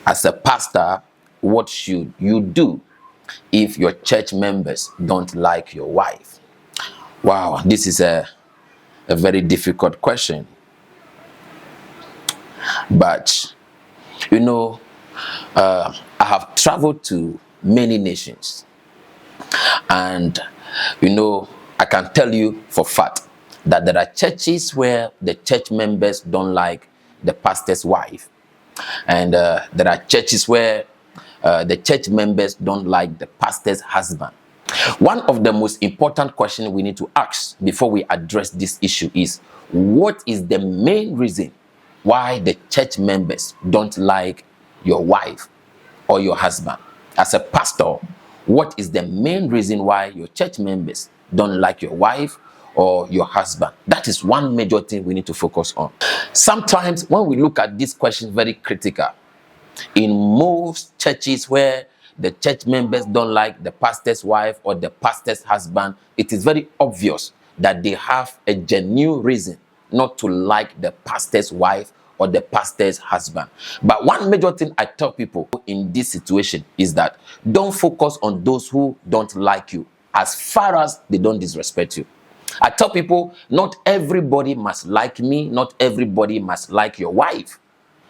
As a pastor, what should you do if your church members don't like your wife? Wow, this is a very difficult question. But, I have traveled to many nations, and, I can tell you for fact that there are churches where the church members don't like the pastor's wife, and there are churches where the church members don't like the pastor's husband. One of the most important questions we need to ask before we address this issue is, what is the main reason why the church members don't like your wife or your husband? As a pastor, what is the main reason why your church members don't like your wife or your husband? That is one major thing we need to focus on. Sometimes when we look at this question very critical, in most churches where the church members don't like the pastor's wife or the pastor's husband, it is very obvious that they have a genuine reason not to like the pastor's wife or the pastor's husband. But one major thing I tell people in this situation is that don't focus on those who don't like you, as far as they don't disrespect you. I tell people, not everybody must like me, not everybody must like your wife,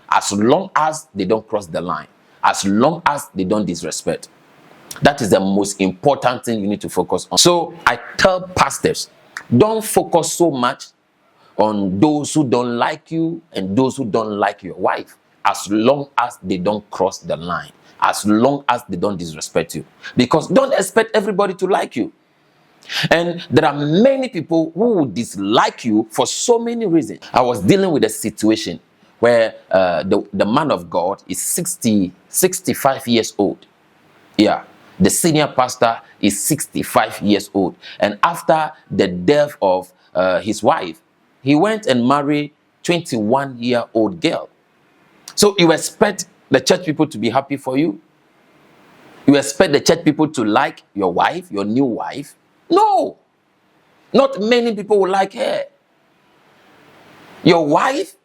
as long as they don't cross the line, as long as they don't disrespect. That is the most important thing you need to focus on. So I tell pastors, don't focus so much on those who don't like you and those who don't like your wife, as long as they don't cross the line, as long as they don't disrespect you. Because don't expect everybody to like you. And there are many people who would dislike you for so many reasons. I was dealing with a situation where the man of God is 65 years old. Yeah, the senior pastor is 65 years old. And after the death of his wife, he went and married 21-year-old girl. So you expect the church people to be happy for you? You expect the church people to like your wife, your new wife? No, not many people will like her. Your wife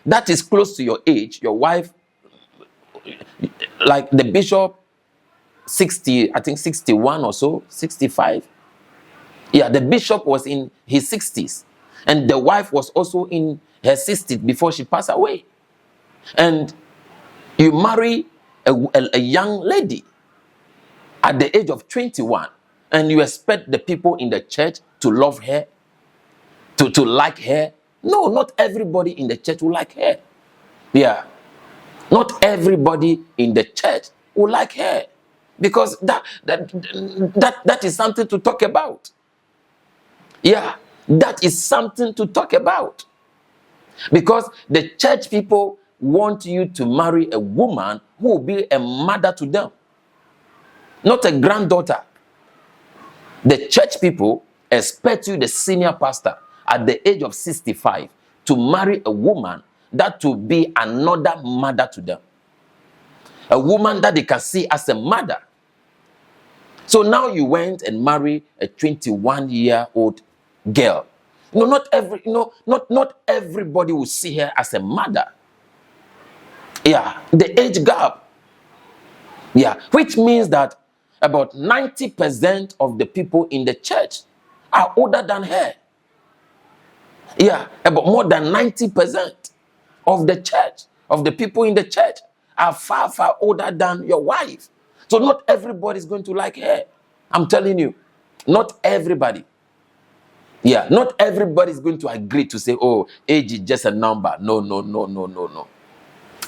that is close to your age, your wife, like the bishop, 60, I think 61 or so, 65. Yeah, the bishop was in his 60s, and the wife was also in her 60s before she passed away. And you marry a young lady at the age of 21, and you expect the people in the church to love her, to like her. No, not everybody in the church will like her. Yeah, not everybody in the church will like her, because that is something to talk about. Yeah, that is something to talk about, because the church people want you to marry a woman who will be a mother to them, not a granddaughter. The church people expect you, the senior pastor, at the age of 65, to marry a woman that will be another mother to them. A woman that they can see as a mother. So now you went and married a 21-year-old girl. Not everybody will see her as a mother. Yeah, the age gap. Yeah, which means that about 90% of the people in the church are older than her. Yeah, about more than 90% of the church, of the people in the church, are far, far older than your wife. So not everybody is going to like her. I'm telling you, not everybody. Yeah, not everybody is going to agree to say, oh, age is just a number. No.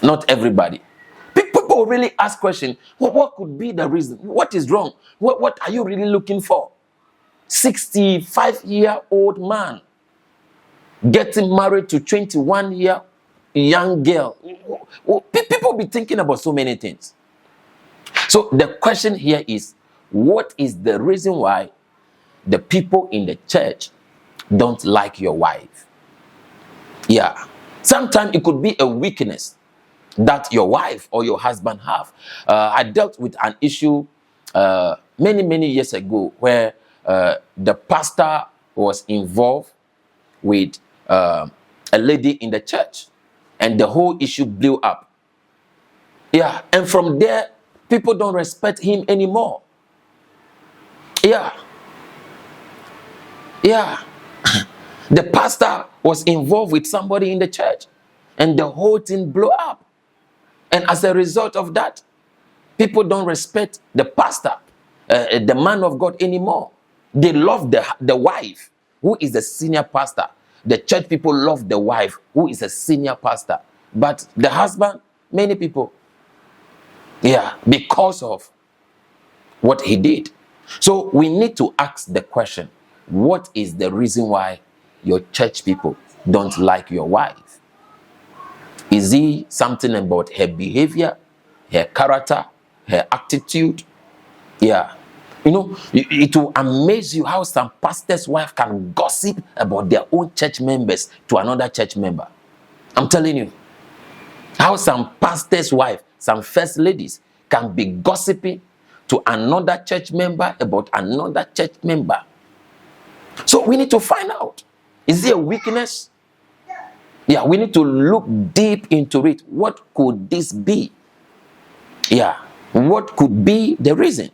Not everybody. People really ask questions. What could be the reason? What is wrong? What are you really looking for? 65-year-old man getting married to 21-year young girl. People be thinking about so many things. So the question here is, what is the reason why the people in the church don't like your wife? Yeah, sometimes it could be a weakness that your wife or your husband have. I dealt with an issue many years ago where the pastor was involved with a lady in the church, and the whole issue blew up. Yeah, and from there, people don't respect him anymore. Yeah. Yeah. The pastor was involved with somebody in the church, and the whole thing blew up. And as a result of that, people don't respect the pastor, the man of God anymore. They love the wife, who is the senior pastor. The church people love the wife, who is a senior pastor. But the husband, many people, yeah, because of what he did. So we need to ask the question, what is the reason why your church people don't like your wife? Is it something about her behavior, her character, her attitude? Yeah. You know, it will amaze you how some pastor's wife can gossip about their own church members to another church member. I'm telling you, how some pastor's wife, some first ladies can be gossiping to another church member about another church member. So we need to find out, is there a weakness? Yeah, we need to look deep into it. What could this be? Yeah, what could be the reason?